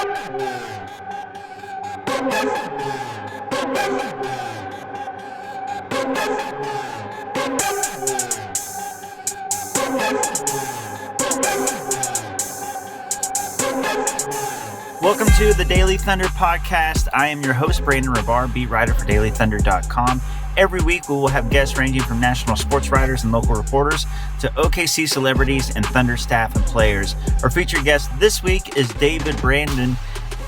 Welcome to the Daily Thunder podcast. I am your host, Brandon Rahbar, beat writer for dailythunder.com. Every week, we will have guests ranging from national sports writers and local reporters to OKC celebrities and Thunder staff and players. Our featured guest this week is David Brandon,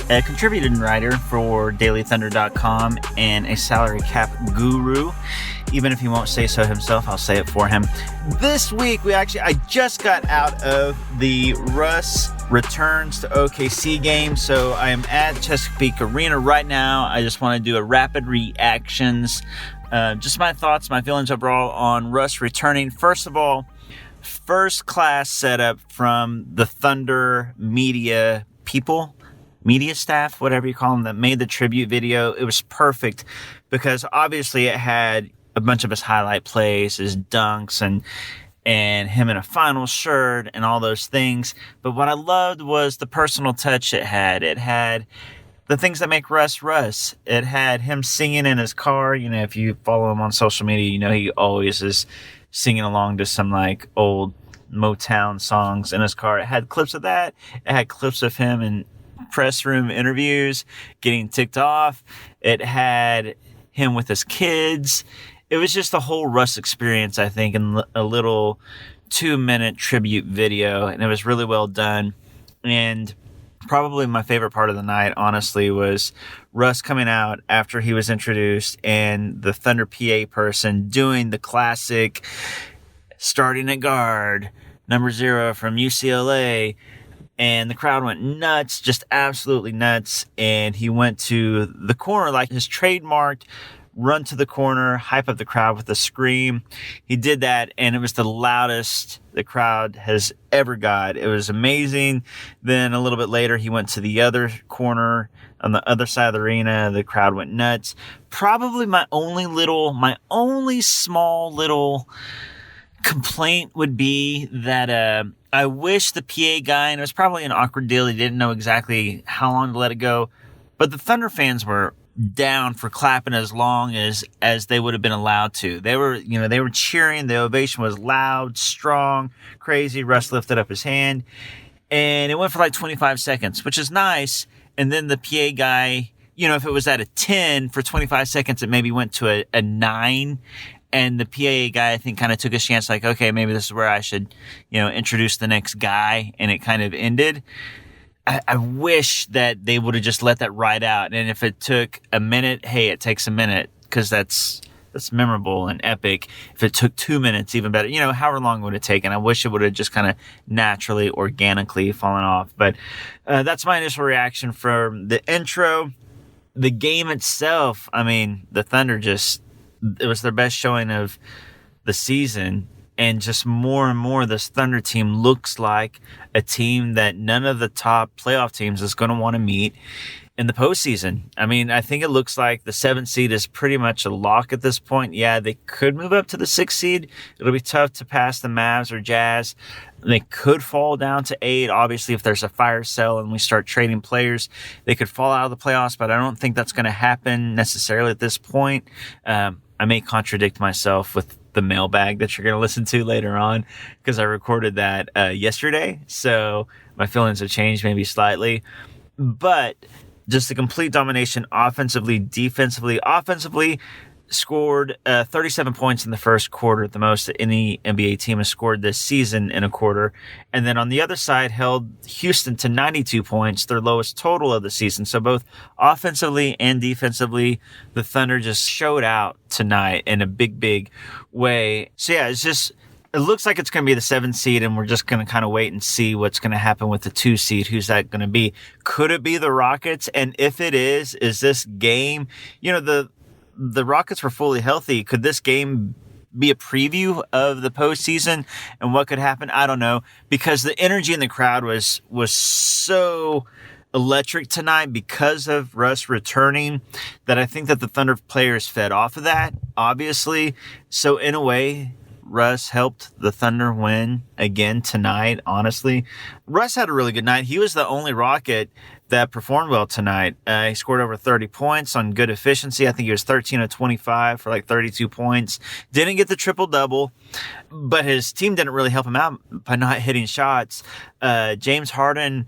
a contributing writer for dailythunder.com and a salary cap guru. Even if he won't say so himself, I'll say it for him. This week, I just got out of the Russ returns to OKC game, so I am at Chesapeake Arena right now. I just want to do a rapid reactions, just my thoughts, my feelings overall on Russ returning. First of all, first class setup from the Thunder media people, media staff, whatever you call them, that made the tribute video. It was perfect because obviously it had a bunch of his highlight plays, his dunks, and him in a final shirt and all those things. But what I loved was the personal touch it had. It had the things that make Russ Russ. It had him singing in his car. You know, if you follow him on social media, you know he always is singing along to some like old Motown songs in his car. It had clips of that. It had clips of him in press room interviews getting ticked off. It had him with his kids. It was just the whole Russ experience, I think, in a little 2-minute tribute video, and it was really well done. And probably my favorite part of the night, honestly, was Russ coming out after he was introduced and the Thunder PA person doing the classic starting at guard, number 0 from UCLA, and the crowd went nuts, just absolutely nuts. And he went to the corner, like his trademarked run to the corner, hype up the crowd with a scream. He did that, and it was the loudest the crowd has ever got. It was amazing. Then a little bit later, he went to the other corner on the other side of the arena. The crowd went nuts. Probably my only small little complaint would be that I wish the PA guy, and it was probably an awkward deal, he didn't know exactly how long to let it go, but the Thunder fans were down for clapping as long as they would have been allowed to. They were cheering. The ovation was loud, strong, crazy. Russ lifted up his hand, and it went for like 25 seconds, which is nice. And then the PA guy, if it was at a 10 for 25 seconds, it maybe went to a 9. And the PA guy, I think, kind of took a chance, like, okay, maybe this is where I should, introduce the next guy. And it kind of ended. I wish that they would have just let that ride out. And if it took a minute, hey, it takes a minute, because that's memorable and epic. If it took 2 minutes, even better. However long it would have taken. I wish it would have just kind of naturally, organically fallen off. But that's my initial reaction from the intro. The game itself, the Thunder it was their best showing of the season. And just more and more, this Thunder team looks like a team that none of the top playoff teams is going to want to meet in the postseason. I think it looks like the 7th seed is pretty much a lock at this point. Yeah, they could move up to the 6th seed. It'll be tough to pass the Mavs or Jazz. They could fall down to 8. Obviously, if there's a fire sale and we start trading players, they could fall out of the playoffs, but I don't think that's going to happen necessarily at this point. I may contradict myself with the mailbag that you're going to listen to later on, because I recorded that yesterday, so my feelings have changed maybe slightly. But just the complete domination offensively, defensively. Offensively, scored 37 points in the first quarter, the most that any NBA team has scored this season in a quarter. And then on the other side, held Houston to 92 points, their lowest total of the season. So both offensively and defensively, the Thunder just showed out tonight in a big, big way. So yeah, it looks like it's going to be the 7th seed, and we're just going to kind of wait and see what's going to happen with the 2 seed. Who's that going to be? Could it be the Rockets? And if it is this game, the Rockets were fully healthy. Could this game be a preview of the postseason and what could happen? I don't know, because the energy in the crowd was so electric tonight because of Russ returning that I think that the Thunder players fed off of that, obviously. So in a way, Russ helped the Thunder win again tonight, honestly. Russ had a really good night. He was the only Rocket that performed well tonight. He scored over 30 points on good efficiency. I think he was 13 of 25 for like 32 points. Didn't get the triple-double, but his team didn't really help him out by not hitting shots. James Harden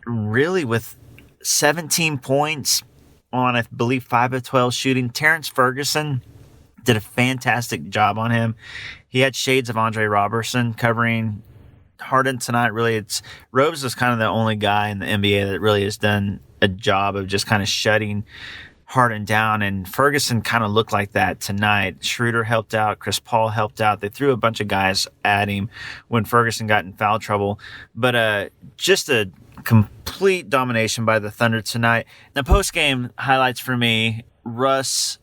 really with 17 points on, I believe, 5 of 12 shooting. Terrence Ferguson did a fantastic job on him. He had shades of Andre Robertson covering Harden tonight. Really, Rose is kind of the only guy in the NBA that really has done a job of just kind of shutting Harden down, and Ferguson kind of looked like that tonight. Schroeder helped out. Chris Paul helped out. They threw a bunch of guys at him when Ferguson got in foul trouble. But just a complete domination by the Thunder tonight. Now, post-game highlights for me, Russ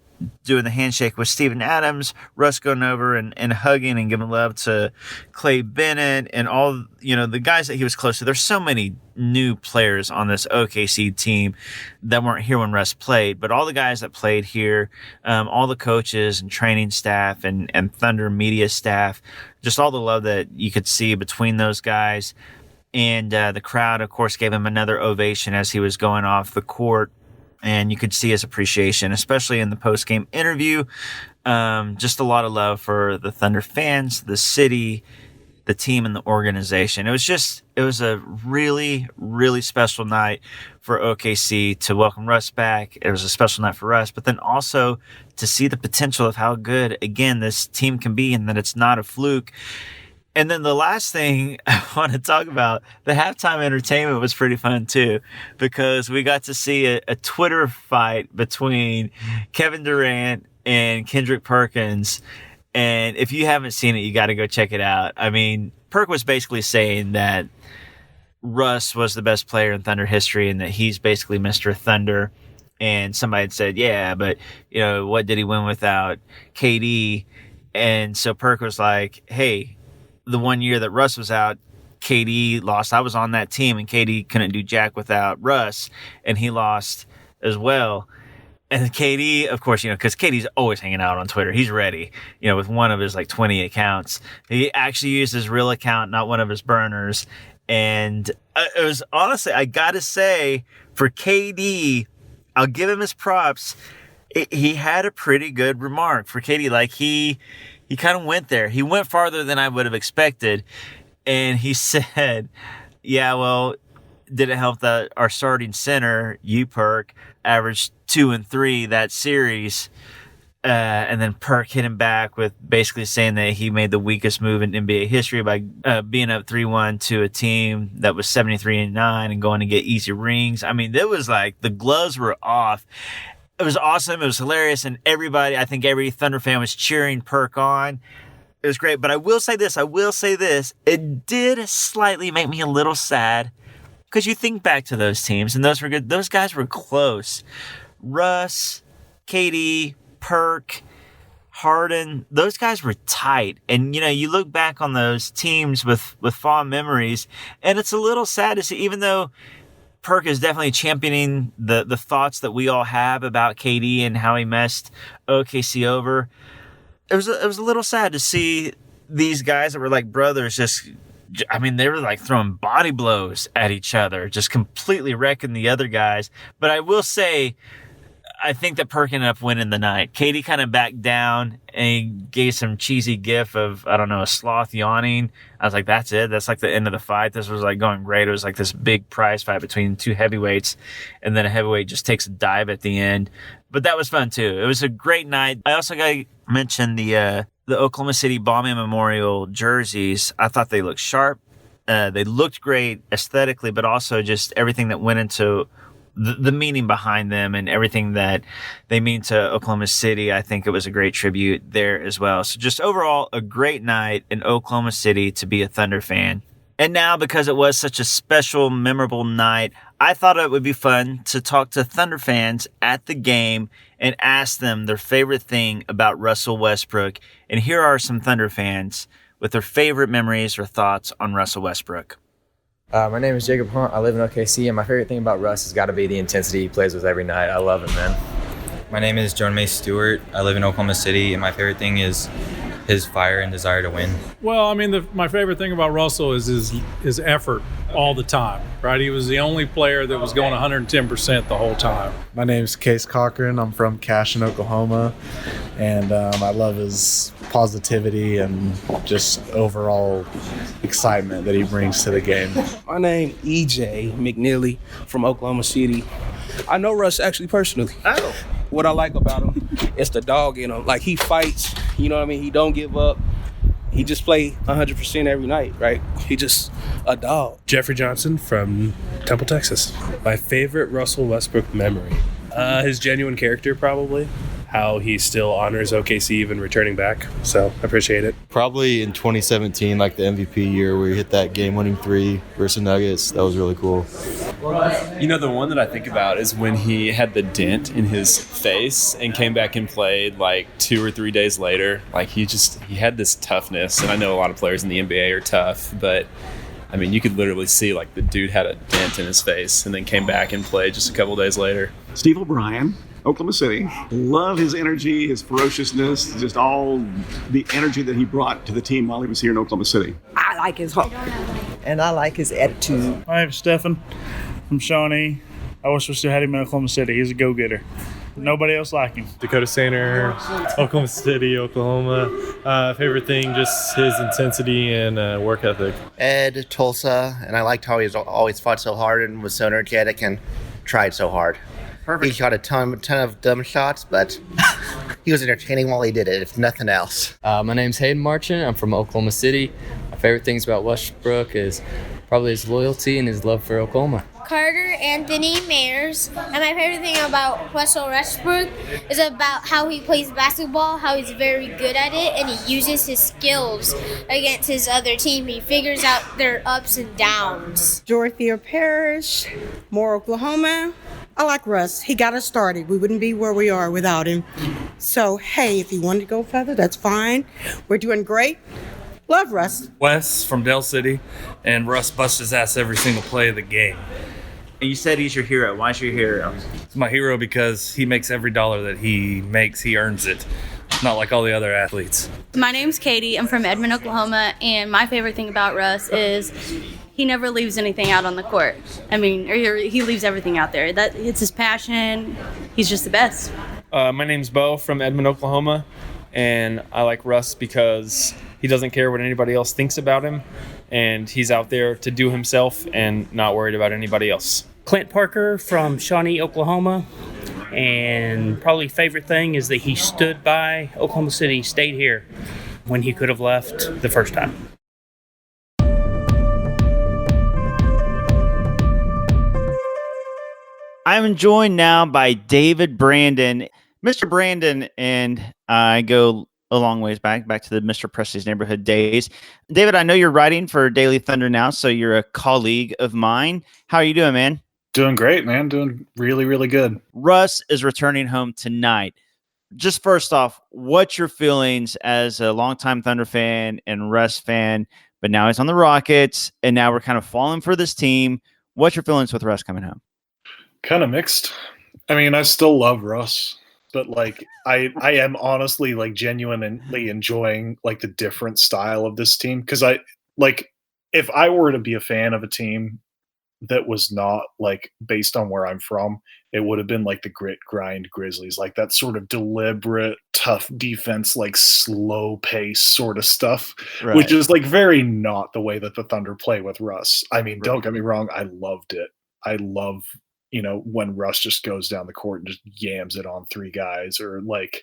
doing the handshake with Steven Adams, Russ going over and hugging and giving love to Clay Bennett and all, the guys that he was close to. There's so many new players on this OKC team that weren't here when Russ played, but all the guys that played here, all the coaches and training staff and Thunder media staff, just all the love that you could see between those guys. And the crowd, of course, gave him another ovation as he was going off the court. And you could see his appreciation, especially in the post-game interview. Just a lot of love for the Thunder fans, the city, the team, and the organization. It was a really, really special night for OKC to welcome Russ back. It was a special night for Russ, but then also to see the potential of how good, again, this team can be and that it's not a fluke. And then the last thing I want to talk about, the halftime entertainment was pretty fun too, because we got to see a Twitter fight between Kevin Durant and Kendrick Perkins. And if you haven't seen it, you got to go check it out. I mean, Perk was basically saying that Russ was the best player in Thunder history and that he's basically Mr. Thunder. And somebody had said, yeah, but, what did he win without KD? And so Perk was like, hey, the 1 year that Russ was out, KD lost. I was on that team, and KD couldn't do jack without Russ, and he lost as well. And KD, of course, because KD's always hanging out on Twitter. He's ready, with one of his 20 accounts. He actually used his real account, not one of his burners. And it was honestly, I got to say, for KD, I'll give him his props. He had a pretty good remark for KD. He kind of went there. He went farther than I would have expected. And he said, yeah, well, did it help that our starting center, Perk, averaged 2 and 3 that series? And then Perk hit him back with basically saying that he made the weakest move in NBA history by being up 3-1 to a team that was 73-9 and going to get easy rings. I mean, it was like the gloves were off. It was awesome. It was hilarious. And I think every Thunder fan was cheering Perk on. It was great. But I will say this. It did slightly make me a little sad because you think back to those teams and those were good. Those guys were close. Russ, KD, Perk, Harden, those guys were tight. And, you look back on those teams with fond memories, and it's a little sad to see, even though Perk is definitely championing the thoughts that we all have about KD and how he messed OKC over. It was a little sad to see these guys that were like brothers they were throwing body blows at each other, just completely wrecking the other guys. But I will say, I think that Perk ended up winning the night. KD kind of backed down and he gave some cheesy gif of, I don't know, a sloth yawning. I was like, that's it. That's the end of the fight. This was going great. It was this big prize fight between two heavyweights, and then a heavyweight just takes a dive at the end. But that was fun too. It was a great night. I also got to mention the Oklahoma City Bombing Memorial jerseys. I thought they looked sharp. They looked great aesthetically, but also just everything that went into the meaning behind them and everything that they mean to Oklahoma City. I think it was a great tribute there as well. So just overall, a great night in Oklahoma City to be a Thunder fan. And now, because it was such a special, memorable night, I thought it would be fun to talk to Thunder fans at the game and ask them their favorite thing about Russell Westbrook. And here are some Thunder fans with their favorite memories or thoughts on Russell Westbrook. My name is Jacob Hunt. I live in OKC, and my favorite thing about Russ has got to be the intensity he plays with every night. I love him, man. My name is Jordan May Stewart. I live in Oklahoma City, and my favorite thing is his fire and desire to win. Well, my favorite thing about Russell is his effort. all the time, right? He was the only player that was going 110% the whole time. My name's Case Cochran. I'm from Cashin, Oklahoma, and I love his positivity and just overall excitement that he brings to the game. My name EJ McNeely from Oklahoma City. I know Russ actually personally. Oh. What I like about him is the dog in him. Like, he fights, you know what I mean? He don't give up. He just play 100% every night, right? He just a dog. Jeffrey Johnson from Temple, Texas. My favorite Russell Westbrook memory. His genuine character, probably. How he still honors OKC even returning back. So I appreciate it. Probably in 2017, like the MVP year where he hit that game-winning 3 versus Nuggets. That was really cool. You know, the one that I think about is when he had the dent in his face and came back and played like 2 or 3 days later. Like he had this toughness, and I know a lot of players in the NBA are tough, but I mean, you could literally see like the dude had a dent in his face and then came back and played just a couple days later. Steve O'Brien, Oklahoma City. Love his energy, his ferociousness, just all the energy that he brought to the team while he was here in Oklahoma City. I like his heart, and I like his attitude. My name's Stefan from Shawnee. I wish we still had him in Oklahoma City. He's a go-getter. Nobody else like him. Dakota Sainer, Oklahoma City, Oklahoma. Favorite thing, just his intensity and work ethic. Ed, Tulsa, and I liked how he's always fought so hard and was so energetic and tried so hard. Perfect. He shot a ton of dumb shots, but he was entertaining while he did it, if nothing else. My name's Hayden Marchant. I'm from Oklahoma City. My favorite things about Westbrook is probably his loyalty and his love for Oklahoma. Carter Anthony Mayers, and my favorite thing about Russell Westbrook is about how he plays basketball, how he's very good at it, and he uses his skills against his other team. He figures out their ups and downs. Dorothea Parrish, Moore, Oklahoma. I like Russ. He got us started. We wouldn't be where we are without him. So, hey, if he wanted to go further, that's fine. We're doing great. Love Russ. Wes from Dell City, and Russ busts his ass every single play of the game. And you said he's your hero. Why is he your hero? He's my hero because he makes every dollar that he makes, he earns it. Not like all the other athletes. My name's Katie. I'm from Edmond, Oklahoma, and my favorite thing about Russ is he never leaves anything out on the court. I mean, he leaves everything out there. It's his passion. He's just the best. My name's Bo from Edmond, Oklahoma, and I like Russ because he doesn't care what anybody else thinks about him, and he's out there to do himself and not worried about anybody else. Clint Parker from Shawnee, Oklahoma, and probably favorite thing is that he stood by Oklahoma City, stayed here when he could have left the first time. I'm joined now by David Brandon. Mr. Brandon and I go a long ways back to the Mr. Presley's Neighborhood days. David, I know you're writing for Daily Thunder now, so you're a colleague of mine. How are you doing, man? Doing great, man. Doing really, really good. Russ is returning home tonight. Just first off, what's your feelings as a longtime Thunder fan and Russ fan, but now he's on the Rockets, and now we're kind of falling for this team. What's your feelings with Russ coming home? Kind of mixed. I mean, I still love Russ, but like I am honestly like genuinely enjoying like the different style of this team, because I like if I were to be a fan of a team that was not like based on where I'm from, it would have been like the grit grind Grizzlies, like that sort of deliberate tough defense, like slow pace sort of stuff, right. Which is like very not the way that the Thunder play with Russ. I mean, Don't get me wrong, I loved it. I love, when Russ just goes down the court and just yams it on three guys, or like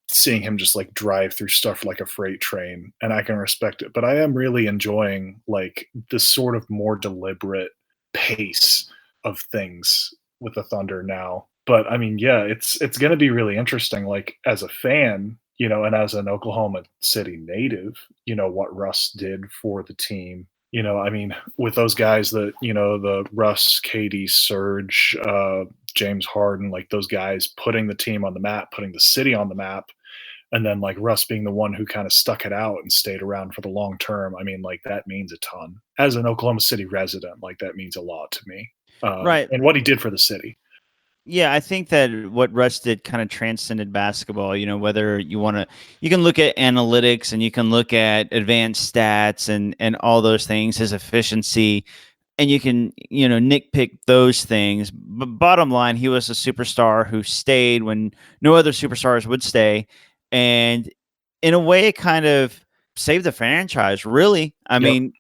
seeing him just like drive through stuff like a freight train, and I can respect it. But I am really enjoying like this sort of more deliberate pace of things with the Thunder now. But I mean, yeah, it's going to be really interesting, like as a fan, and as an Oklahoma City native, what Russ did for the team. I mean, with those guys that, the Russ, Katie, Serge, James Harden, like those guys putting the team on the map, putting the city on the map, and then like Russ being the one who kind of stuck it out and stayed around for the long term. I mean, like that means a ton. As an Oklahoma City resident, like that means a lot to me. Right. And what he did for the city. Yeah, I think that what Russ did kind of transcended basketball. Whether you can look at analytics and you can look at advanced stats and all those things, his efficiency. and you can, nitpick those things. But bottom line, he was a superstar who stayed when no other superstars would stay. And in a way, it kind of saved the franchise, really. I mean,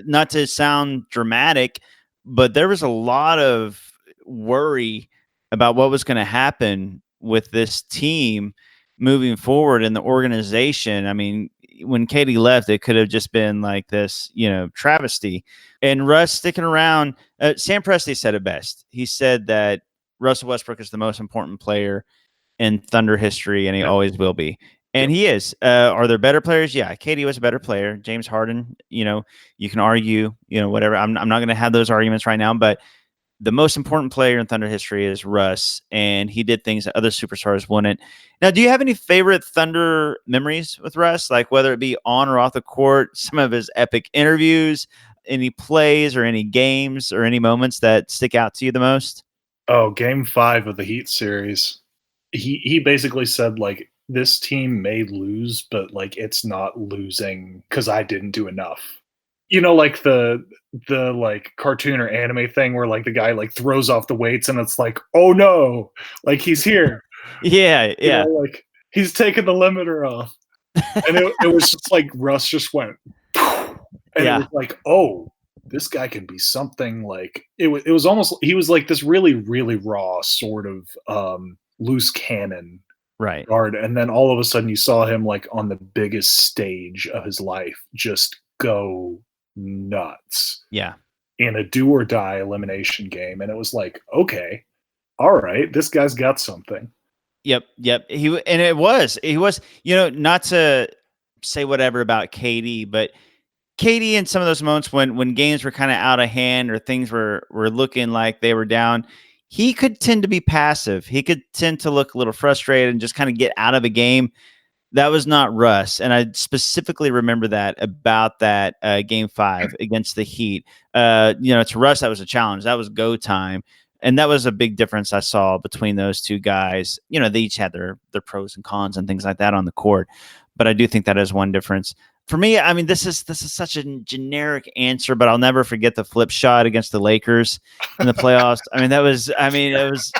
not to sound dramatic, but there was a lot of worry about what was going to happen with this team moving forward in the organization. I mean, when Katie left, it could have just been like this, travesty. And Russ sticking around, Sam Presti said it best. He said that Russell Westbrook is the most important player in Thunder history, and he always will be. And he is. Are there better players? Yeah, Katie was a better player. James Harden, you can argue, whatever. I'm not going to have those arguments right now, but the most important player in Thunder history is Russ, and he did things that other superstars wouldn't. Now, do you have any favorite Thunder memories with Russ, like whether it be on or off the court, some of his epic interviews, any plays or any games or any moments that stick out to you the most? Oh, Game 5 of the Heat series. He basically said, like, this team may lose, but, like, it's not losing because I didn't do enough. Like the like cartoon or anime thing where like the guy like throws off the weights and it's like, oh no, like he's here. Yeah. Like he's taking the limiter off. And it was just like Russ just went and it was like, oh, this guy can be something. Like it was almost, he was like this really, really raw sort of loose cannon guard. And then all of a sudden you saw him like on the biggest stage of his life just go nuts in a do or die elimination game, and it was like, okay, all right, this guy's got something. Yep. He was, not to say whatever about KD, but KD in some of those moments when games were kind of out of hand or things were looking like they were down, he could tend to be passive. He could tend to look a little frustrated and just kind of get out of a game. That was not Russ, and I specifically remember that about that Game 5 against the Heat. To Russ, that was a challenge. That was go time, and that was a big difference I saw between those two guys. They each had their pros and cons and things like that on the court, but I do think that is one difference. For me, I mean, this is such a generic answer, but I'll never forget the flip shot against the Lakers in the playoffs. It was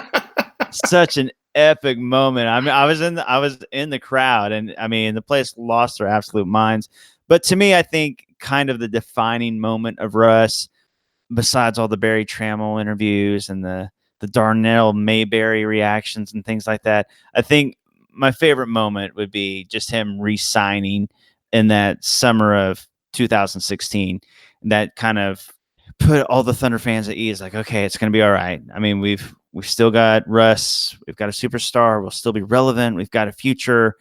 such an epic moment. I mean, I was in the crowd, and I mean, the place lost their absolute minds. But to me, I think kind of the defining moment of Russ, besides all the Barry Trammell interviews and the Darnell Mayberry reactions and things like that, I think my favorite moment would be just him re-signing in that summer of 2016. That kind of put all the Thunder fans at ease. Like, okay, it's going to be all right. I mean, we've still got Russ. We've got a superstar. We'll still be relevant. We've got a future.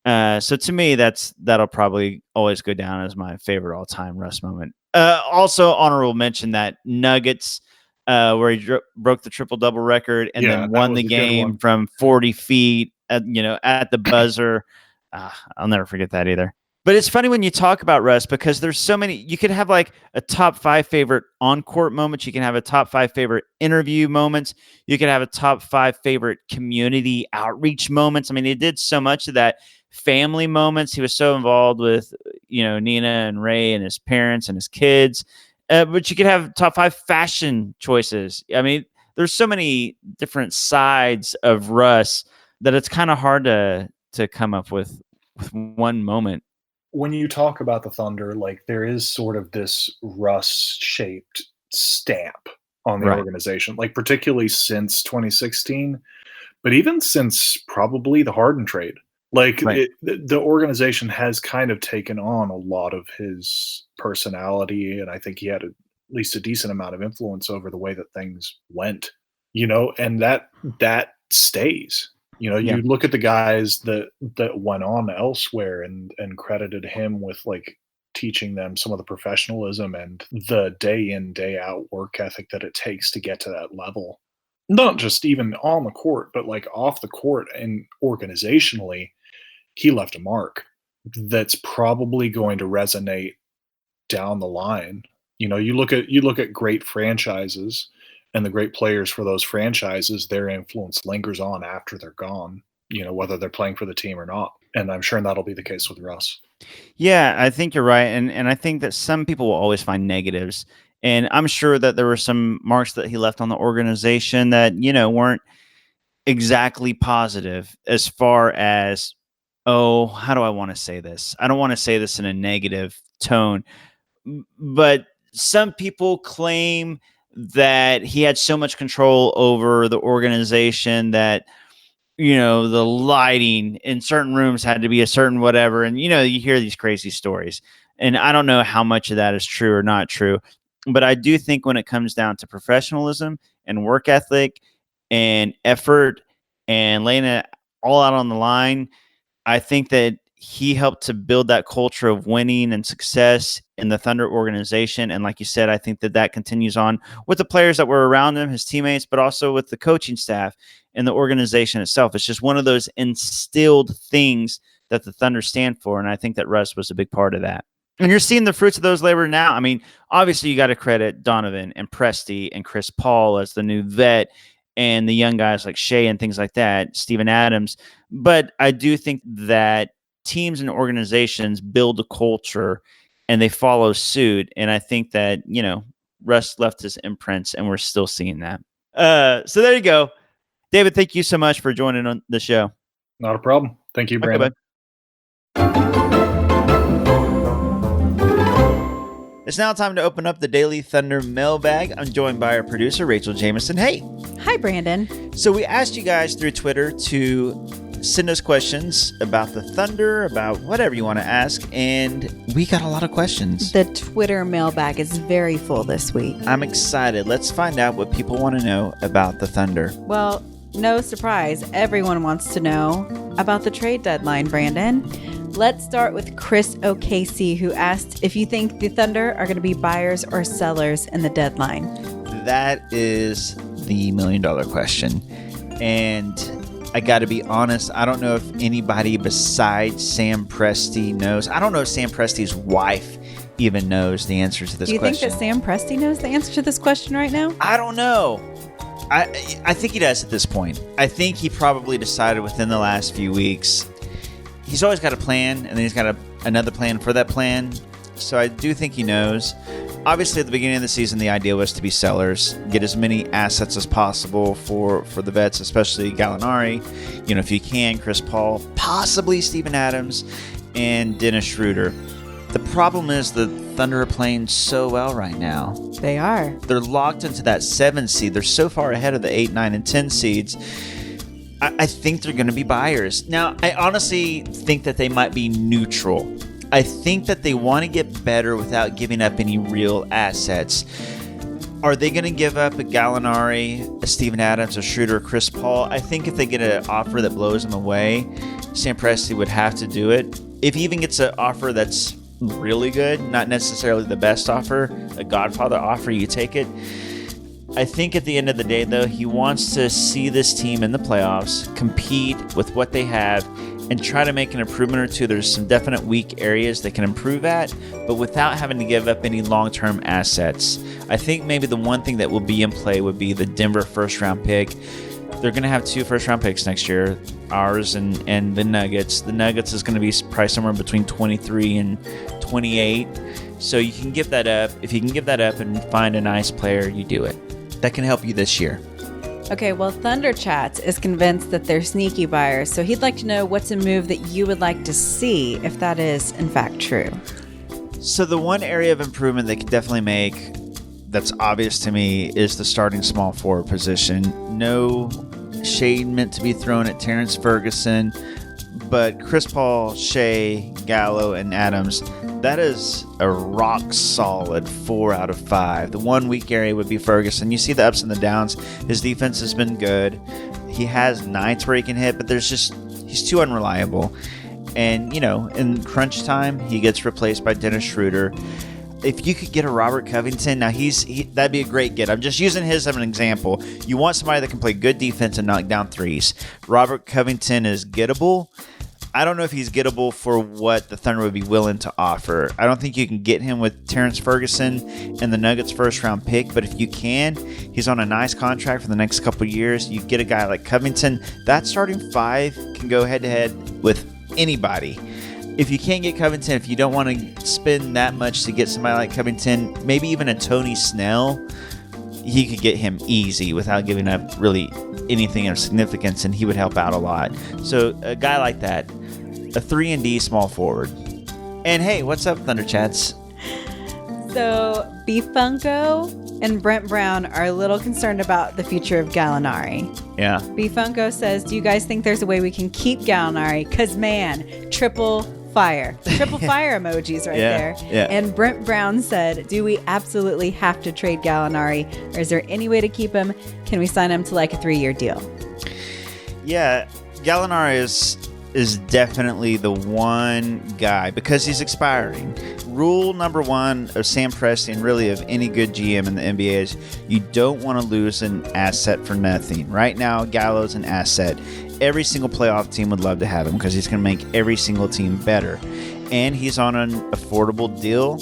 So to me, that'll probably always go down as my favorite all-time Russ moment. Also, honorable mention that Nuggets, where he broke the triple-double record and then won the game from 40 feet, at the buzzer. I'll never forget that either. But it's funny when you talk about Russ because there's so many. You could have like a top 5 favorite on-court moments. You can have a top 5 favorite interview moments. You could have a top 5 favorite community outreach moments. I mean, he did so much of that. Family moments. He was so involved with, Nina and Ray and his parents and his kids. But you could have top 5 fashion choices. I mean, there's so many different sides of Russ that it's kind of hard to come up with one moment. When you talk about the Thunder, like there is sort of this Russ-shaped stamp on the organization, like particularly since 2016, but even since probably the Harden trade. Like the organization has kind of taken on a lot of his personality, and I think he had at least a decent amount of influence over the way that things went, and that stays. You look at the guys that went on elsewhere and credited him with like teaching them some of the professionalism and the day in, day out work ethic that it takes to get to that level. Not just even on the court, but like off the court and organizationally, he left a mark that's probably going to resonate down the line. You look at great franchises and the great players for those franchises, their influence lingers on after they're gone, whether they're playing for the team or not. And I'm sure that'll be the case with Russ. Yeah, I think you're right. And I think that some people will always find negatives And I'm sure that there were some marks that he left on the organization that, weren't exactly positive as far as, how do I want to say this? I don't want to say this in a negative tone, but some people claim that he had so much control over the organization that, the lighting in certain rooms had to be a certain whatever. And, you hear these crazy stories. And I don't know how much of that is true or not true. But I do think when it comes down to professionalism and work ethic and effort and laying it all out on the line, I think that he helped to build that culture of winning and success in the Thunder organization. And like you said, I think that continues on with the players that were around him, his teammates, but also with the coaching staff and the organization itself. It's just one of those instilled things that the Thunder stand for. And I think that Russ was a big part of that. And you're seeing the fruits of those labor now. I mean, obviously you got to credit Donovan and Presti and Chris Paul as the new vet and the young guys like Shea and things like that, Steven Adams. But I do think that teams and organizations build a culture and they follow suit. And I think that, Russ left his imprints and we're still seeing that. So there you go. David, thank you so much for joining on the show. Not a problem. Thank you, Brandon. It's now time to open up the Daily Thunder mailbag. I'm joined by our producer, Rachael Jamison. Hey. Hi, Brandon. So we asked you guys through Twitter to send us questions about the Thunder, about whatever you want to ask, and we got a lot of questions. The Twitter mailbag is very full this week. I'm excited. Let's find out what people want to know about the Thunder. Well, no surprise. Everyone wants to know about the trade deadline, Brandon. Let's start with Chris OKC, who asked if you think the Thunder are going to be buyers or sellers in the deadline. That is the $1 million question. And I got to be honest, I don't know if anybody besides Sam Presti knows. I don't know if Sam Presti's wife even knows the answer to this question. Do you think that Sam Presti knows the answer to this question right now? I don't know. I think he does at this point. I think he probably decided within the last few weeks. He's always got a plan, and then he's got another plan for that plan. So I do think he knows. Obviously, at the beginning of the season, the idea was to be sellers, get as many assets as possible for the vets, especially Gallinari. If you can, Chris Paul, possibly Steven Adams, and Dennis Schroeder. The problem is the Thunder are playing so well right now. They are. They're locked into that 7 seed. They're so far ahead of the 8, 9, and 10 seeds. I think they're going to be buyers. Now, I honestly think that they might be neutral. I think that they want to get better without giving up any real assets. Are they going to give up a Gallinari, a Steven Adams, a Schroeder, a Chris Paul? I think if they get an offer that blows them away, Sam Presti would have to do it. If he even gets an offer that's really good, not necessarily the best offer, a Godfather offer, you take it. I think at the end of the day, though, he wants to see this team in the playoffs, compete with what they have, and try to make an improvement or two. There's some definite weak areas they can improve at, but without having to give up any long-term assets. I think maybe the one thing that will be in play would be the Denver first-round pick. They're going to have 2 first-round picks next year, ours and the Nuggets. The Nuggets is going to be probably somewhere between 23 and 28, so you can give that up. If you can give that up and find a nice player, you do it. That can help you this year. Okay, well, Thunder Chats is convinced that they're sneaky buyers, so he'd like to know what's a move that you would like to see if that is, in fact, true. So the one area of improvement they could definitely make that's obvious to me is the starting small forward position. No shade meant to be thrown at Terrence Ferguson, but Chris Paul, Shea, Gallo, and Adams, that is a rock solid 4 out of 5. The one weak area would be Ferguson. You see the ups and the downs. His defense has been good. He has nights where he can hit, but he's too unreliable. And, in crunch time, he gets replaced by Dennis Schroeder. If you could get a Robert Covington, now that'd be a great get. I'm just using his as an example. You want somebody that can play good defense and knock down threes. Robert Covington is gettable. I don't know if he's gettable for what the Thunder would be willing to offer. I don't think you can get him with Terrence Ferguson and the Nuggets first-round pick, but if you can, he's on a nice contract for the next couple of years. You get a guy like Covington, that starting 5 can go head-to-head with anybody. if you can't get Covington, if you don't want to spend that much to get somebody like Covington, maybe even a Tony Snell, he could get him easy without giving up really anything of significance, and he would help out a lot. So a guy like that, a 3-and-D small forward. And hey, what's up, Thunder Chats? So B Funko and Brent Brown are a little concerned about the future of Gallinari. Yeah. B Funko says, do you guys think there's a way we can keep Gallinari? Because, man, triple fire emojis right there. Yeah. And Brent Brown said, do we absolutely have to trade Gallinari, or is there any way to keep him? Can we sign him to like a 3-year deal? Yeah, Gallinari is definitely the one guy because he's expiring. Rule number 1 of Sam Presti and really of any good GM in the NBA is you don't want to lose an asset for nothing. Right now, Gallo's an asset. Every single playoff team would love to have him because he's going to make every single team better. And he's on an affordable deal.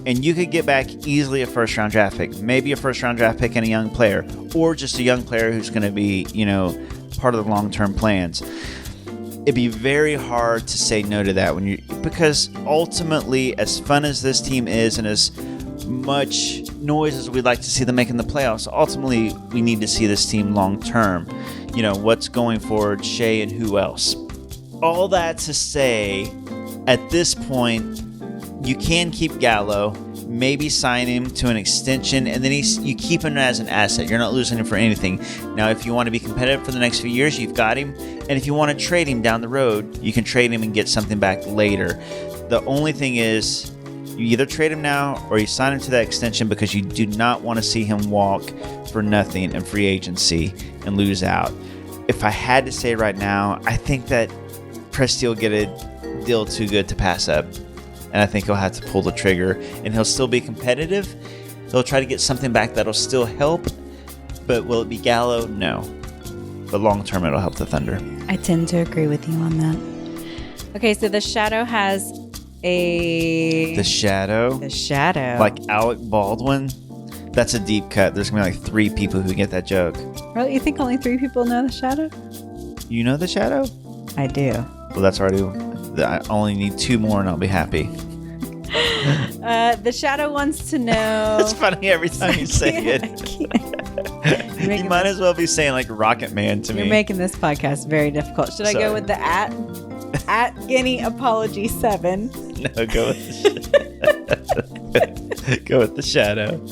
And you could get back easily a first-round draft pick. Maybe a first-round draft pick and a young player. Or just a young player who's going to be, part of the long-term plans. It'd be very hard to say no to that because ultimately, as fun as this team is and as much noise as we'd like to see them make in the playoffs, ultimately we need to see this team long term. What's going forward, Shea and who else. All that to say, at this point, you can keep Gallo, maybe sign him to an extension, and then you keep him as an asset. You're not losing him for anything. Now, if you want to be competitive for the next few years, you've got him. And if you want to trade him down the road, you can trade him and get something back later. The only thing is, you either trade him now or you sign him to that extension because you do not want to see him walk for nothing in free agency and lose out. If I had to say right now, I think that Presti will get a deal too good to pass up. And I think he'll have to pull the trigger, and he'll still be competitive. He'll try to get something back that'll still help, but will it be Gallo? No. But long term, it'll help the Thunder. I tend to agree with you on that. Okay, so the Shadow has The Shadow? The Shadow. Like Alec Baldwin? That's a deep cut. There's going to be like 3 people who get that joke. Really? You think only 3 people know The Shadow? You know The Shadow? I do. Well, that's already... I only need 2 more and I'll be happy. The Shadow wants to know... It's funny every time you say it. You might as well be saying like Rocket Man to me. You're making this podcast very difficult. Should I go with the at Guinea Apology 7? No, go with the Shadow.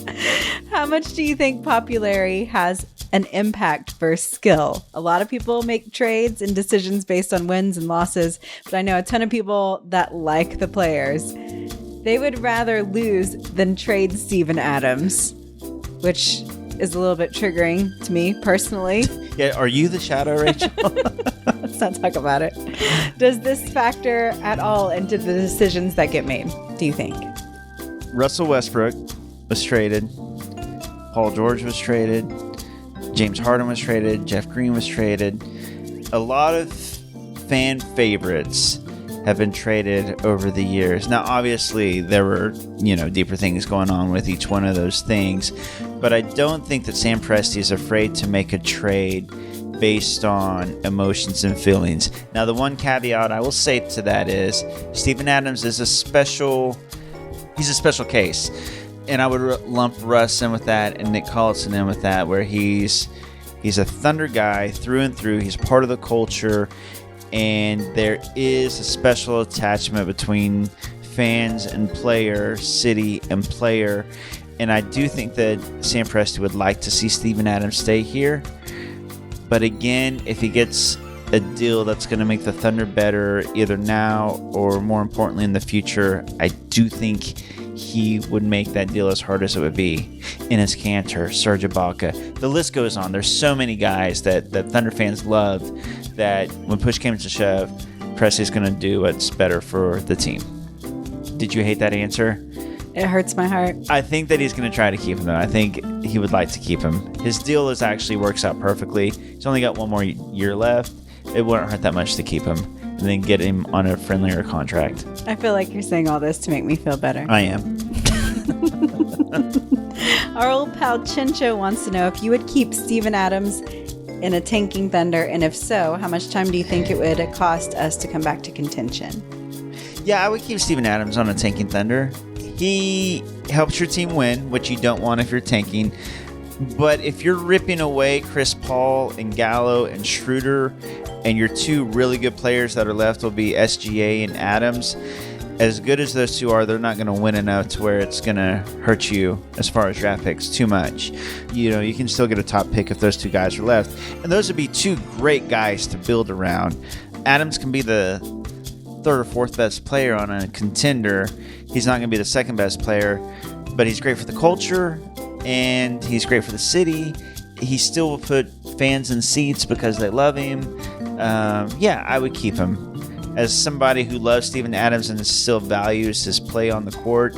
How much do you think popularity has an impact versus skill? A lot of people make trades and decisions based on wins and losses, but I know a ton of people that like the players. They would rather lose than trade Steven Adams, which is a little bit triggering to me personally. Yeah, are you the Shadow, Rachel? Let's not talk about it. Does this factor at all into the decisions that get made, do you think? Russell Westbrook was traded. Paul George was traded. James Harden was traded. Jeff Green was traded. A lot of fan favorites have been traded over the years. Now, obviously, there were, deeper things going on with each one of those things, but I don't think that Sam Presti is afraid to make a trade based on emotions and feelings. Now, the one caveat I will say to that is Steven Adams is a special case. And I would lump Russ in with that and Nick Collison in with that, where he's a Thunder guy through and through. He's part of the culture, and there is a special attachment between fans and player, city and player. And I do think that Sam Presti would like to see Steven Adams stay here. But again, if he gets a deal that's going to make the Thunder better either now or more importantly in the future, I do think he would make that deal as hard as it would be. Enes Kanter, Serge Ibaka. The list goes on. There's so many guys that Thunder fans love that when push came to shove, Presti's going to do what's better for the team. Did you hate that answer? It hurts my heart. I think that he's going to try to keep him, though. I think he would like to keep him. His deal actually works out perfectly. He's only got 1 more year left. It wouldn't hurt that much to keep him and then get him on a friendlier contract. I feel like you're saying all this to make me feel better. I am. Our old pal Chincho wants to know if you would keep Steven Adams in a tanking Thunder, and if so, how much time do you think it would cost us to come back to contention? Yeah, I would keep Steven Adams on a tanking Thunder. He helps your team win, which you don't want if you're tanking. But if you're ripping away Chris Paul and Gallo and Schroeder, and your two really good players that are left will be SGA and Adams, as good as those two are, they're not going to win enough to where it's going to hurt you as far as draft picks too much. You can still get a top pick if those two guys are left. And those would be two great guys to build around. Adams can be the third or fourth best player on a contender. He's not going to be the second best player, but he's great for the culture and he's great for the city. He still will put fans in seats because they love him. I would keep him. As somebody who loves Steven Adams and still values his play on the court,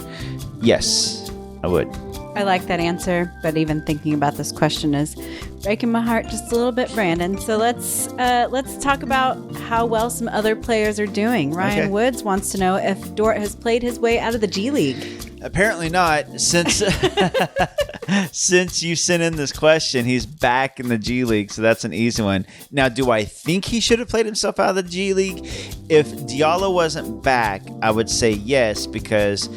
yes, I would. I like that answer, but even thinking about this question is breaking my heart just a little bit, Brandon. So let's talk about how well some other players are doing. Ryan Woods wants to know if Dort has played his way out of the G League. Apparently not. Since you sent in this question, he's back in the G League, so that's an easy one. Now, do I think he should have played himself out of the G League? If Diallo wasn't back, I would say yes, because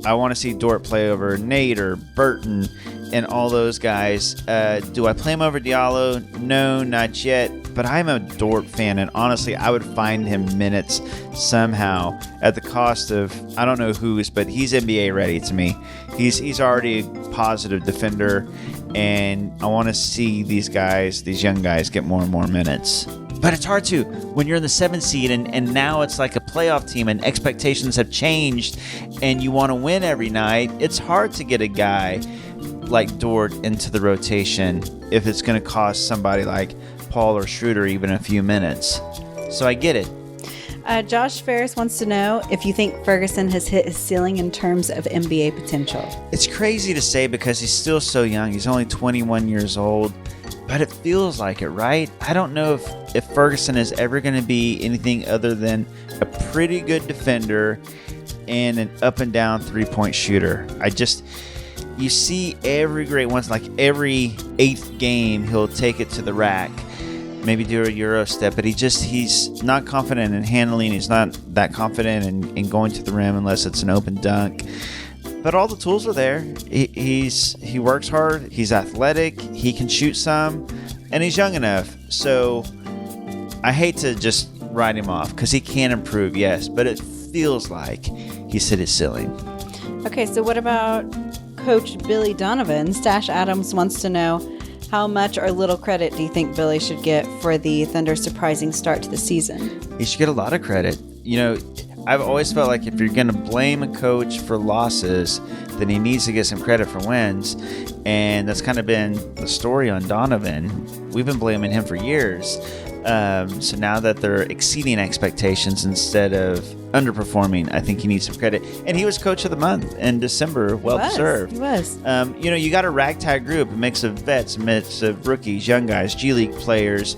I want to see Dort play over Nader, Burton, and all those guys. Do I play him over Diallo? No, not yet. But I'm a Dort fan, and honestly, I would find him minutes somehow at the cost of, I don't know whose, but he's NBA ready to me. He's already a positive defender, and I want to see these young guys, get more and more minutes. But it's hard to when you're in the 7th seed and now it's like a playoff team and expectations have changed and you want to win every night. It's hard to get a guy like Dort into the rotation if it's going to cost somebody like Paul or Schroeder even a few minutes. So I get it. Josh Ferris wants to know if you think Ferguson has hit his ceiling in terms of NBA potential. It's crazy to say because he's still so young. He's only 21 years old. But it feels like it, right? I don't know if Ferguson is ever going to be anything other than a pretty good defender and an up and down three-point shooter. You see every great ones, like every 8th game, he'll take it to the rack, maybe do a Euro step, but he's not confident in handling. He's not that confident in going to the rim unless it's an open dunk. But all the tools are there. He works hard. He's athletic. He can shoot some, and he's young enough. So I hate to just write him off because he can improve, yes. But it feels like he's hit his ceiling. Okay, so what about Coach Billy Donovan? Stash Adams wants to know how much or little credit do you think Billy should get for the Thunder's surprising start to the season? He should get a lot of credit. I've always felt like if you're going to blame a coach for losses, then he needs to get some credit for wins. And that's kind of been the story on Donovan. We've been blaming him for years. So now that they're exceeding expectations instead of underperforming, I think he needs some credit. And he was coach of the month in December. Well deserved. He was. You got a ragtag group, a mix of vets, a mix of rookies, young guys, G League players,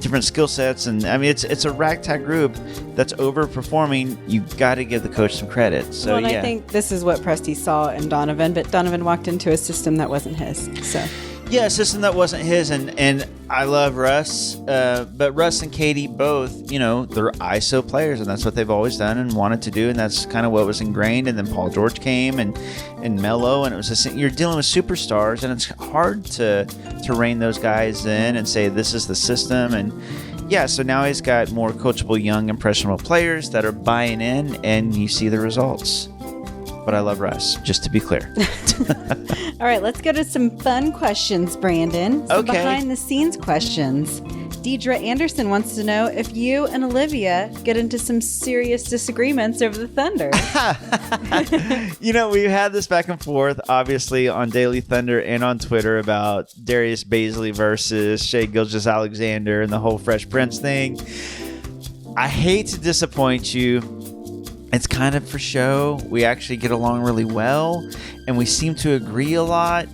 different skill sets, and it's a ragtag group that's overperforming. You got to give the coach some credit. So I think this is what Presti saw in Donovan, but Donovan walked into a system that wasn't his. So yeah, a system that wasn't his, and I love Russ, but Russ and Katie both, they're ISO players, and that's what they've always done and wanted to do, and that's kind of what was ingrained. And then Paul George came and Melo, and it was you're dealing with superstars, and it's hard to rein those guys in and say this is the system. And yeah, so now he's got more coachable, young, impressionable players that are buying in, and you see the results. But I love Russ, just to be clear. All right, let's go to some fun questions, Brandon. Some behind-the-scenes questions. Deidre Anderson wants to know if you and Olivia get into some serious disagreements over the Thunder. We've had this back and forth, obviously, on Daily Thunder and on Twitter about Darius Baisley versus Shai Gilgeous-Alexander and the whole Fresh Prince thing. I hate to disappoint you. It's kind of for show. We actually get along really well, and we seem to agree a lot.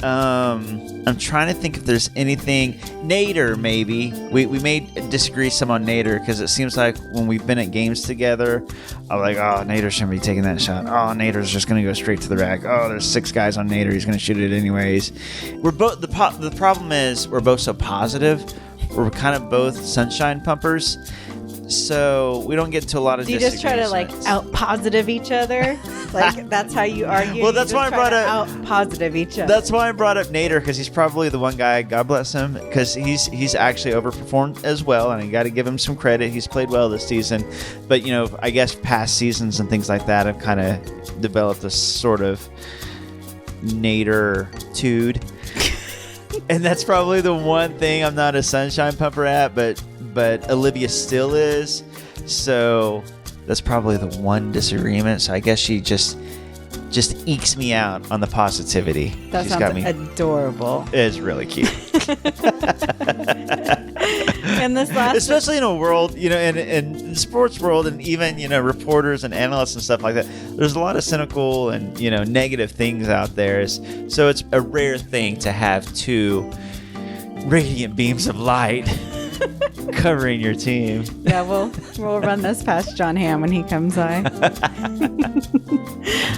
I'm trying to think if there's anything. Nader, maybe. We may disagree some on Nader because it seems like when we've been at games together, I'm like, oh, Nader shouldn't be taking that shot. Oh, Nader's just going to go straight to the rack. Oh, there's 6 guys on Nader. He's going to shoot it anyways. We're both. The problem is we're both so positive. We're kind of both sunshine pumpers. So we don't get into a lot of Do you just try to like out positive each other? Like that's how you argue? Well, that's why I brought up out positive each other. That's why I brought up Nader, because he's probably the one guy, God bless him, because he's actually overperformed as well, and you got to give him some credit. He's played well this season, but I guess past seasons and things like that have kind of developed a sort of Nader-tude. And that's probably the one thing I'm not a sunshine pumper at, but Olivia still is. So that's probably the one disagreement. So I guess she just ekes me out on the positivity. That She's sounds got me. Adorable. It's really cute. And this last, especially in a world, in the sports world, and even reporters and analysts and stuff like that, there's a lot of cynical and negative things out there. So it's a rare thing to have two radiant beams of light covering your team. Yeah, we'll run this past John Hamm when he comes by.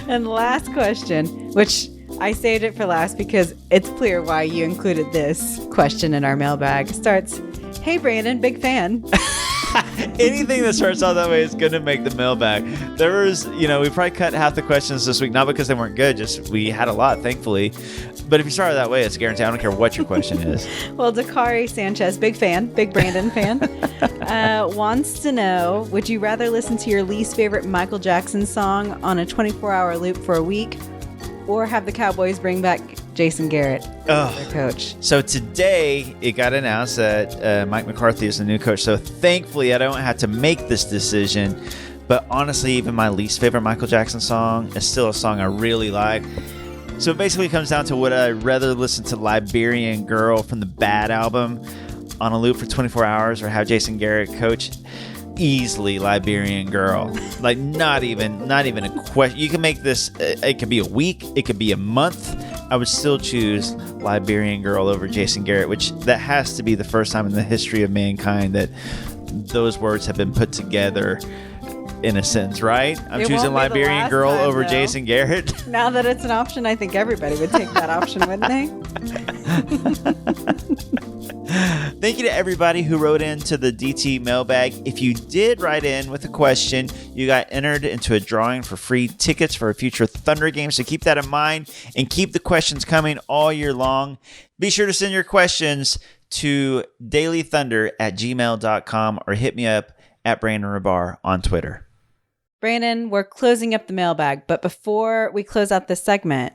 And last question, which I saved it for last because it's clear why you included this question in our mailbag, starts, "Hey Brandon, big fan." Anything that starts out that way is going to make the mailbag. There was, we probably cut half the questions this week, not because they weren't good, just we had a lot, thankfully. But if you started that way, it's guaranteed. I don't care what your question is. Well, Dakari Sanchez, big fan, big Brandon fan, wants to know, would you rather listen to your least favorite Michael Jackson song on a 24-hour loop for a week, or have the Cowboys bring back Jason Garrett, their coach? So today it got announced that Mike McCarthy is the new coach. So thankfully I don't have to make this decision. But honestly, even my least favorite Michael Jackson song is still a song I really like. So it basically comes down to would I rather listen to Liberian Girl from the Bad album on a loop for 24 hours or have Jason Garrett coach? Easily Liberian Girl. Like not even a question. You can make this, it could be a week, it could be a month. I would still choose Liberian Girl over Jason Garrett, which that has to be the first time in the history of mankind that those words have been put together in a sentence, right? I'm choosing Liberian Girl over Jason Garrett. Now that it's an option, I think everybody would take that option, wouldn't they? Thank you to everybody who wrote into the DT mailbag. If you did write in with a question, you got entered into a drawing for free tickets for a future Thunder game. So keep that in mind and keep the questions coming all year long. Be sure to send your questions to dailythunder@gmail.com or hit me up at Brandon Rahbar on Twitter. Brandon, we're closing up the mailbag, but before we close out this segment,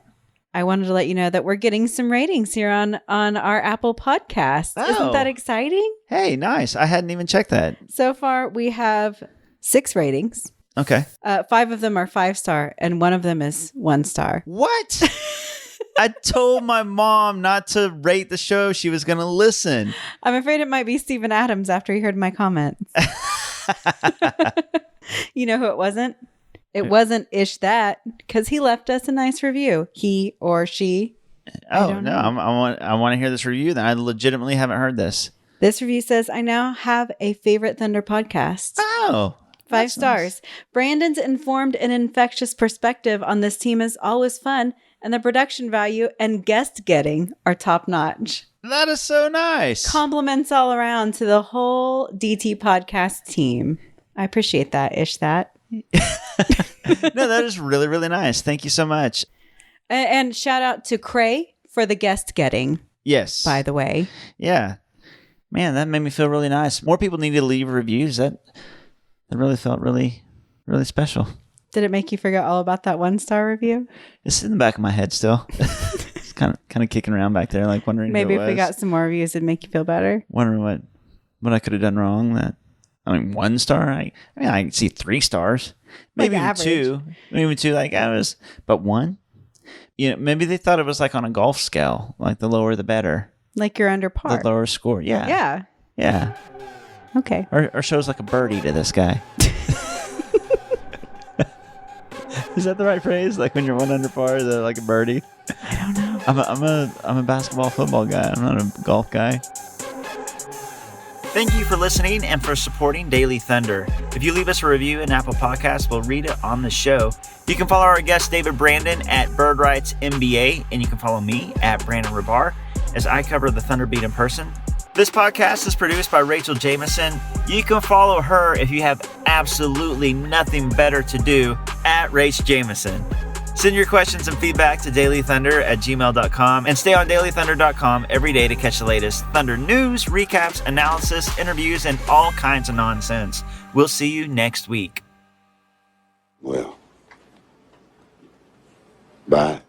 I wanted to let you know that we're getting some ratings here on our Apple podcast. Oh. Isn't that exciting? Hey, nice. I hadn't even checked that. So far, we have 6 ratings. Okay. 5 of them are 5-star, and 1 of them is 1-star. What? I told my mom not to rate the show. She was going to listen. I'm afraid it might be Steven Adams after he heard my comments. You know who it wasn't? It wasn't Ish That, because he left us a nice review. He or she. Oh, no. I want to hear this review. Then I legitimately haven't heard this. This review says, I now have a favorite Thunder podcast. Oh. 5 stars. Nice. Brandon's informed and infectious perspective on this team is always fun, and the production value and guest getting are top notch. That is so nice. Compliments all around to the whole DT podcast team. I appreciate that, Ish That. No, that is really, really nice. Thank you so much. And shout out to Cray for the guest getting. Yes. By the way. Yeah. Man, that made me feel really nice. More people need to leave reviews. That really felt really, really special. Did it make you forget all about that 1-star review? It's in the back of my head still. It's kind of kicking around back there, like wondering. Maybe if we got some more reviews, it'd make you feel better. Wondering what I could have done wrong. 1 star. I can see 3 stars, maybe like even 2, maybe even 2. Like I was, but 1. Maybe they thought it was like on a golf scale, like the lower the better. Like you're under par. The lower score. Yeah. Yeah. Okay. Or shows like a birdie to this guy. Is that the right phrase? Like when you're 1 under par, they're like a birdie. I don't know. I'm a basketball football guy. I'm not a golf guy. Thank you for listening and for supporting Daily Thunder. If you leave us a review in Apple Podcasts, we'll read it on the show. You can follow our guest David Brandon at Bird Rights NBA, and you can follow me at Brandon Rahbar as I cover the Thunder beat in person This podcast is produced by Rachael Jamison. You can follow her if you have absolutely nothing better to do at Rach Jamison. Send your questions and feedback to dailythunder@gmail.com and stay on dailythunder.com every day to catch the latest Thunder news, recaps, analysis, interviews, and all kinds of nonsense. We'll see you next week. Well, bye.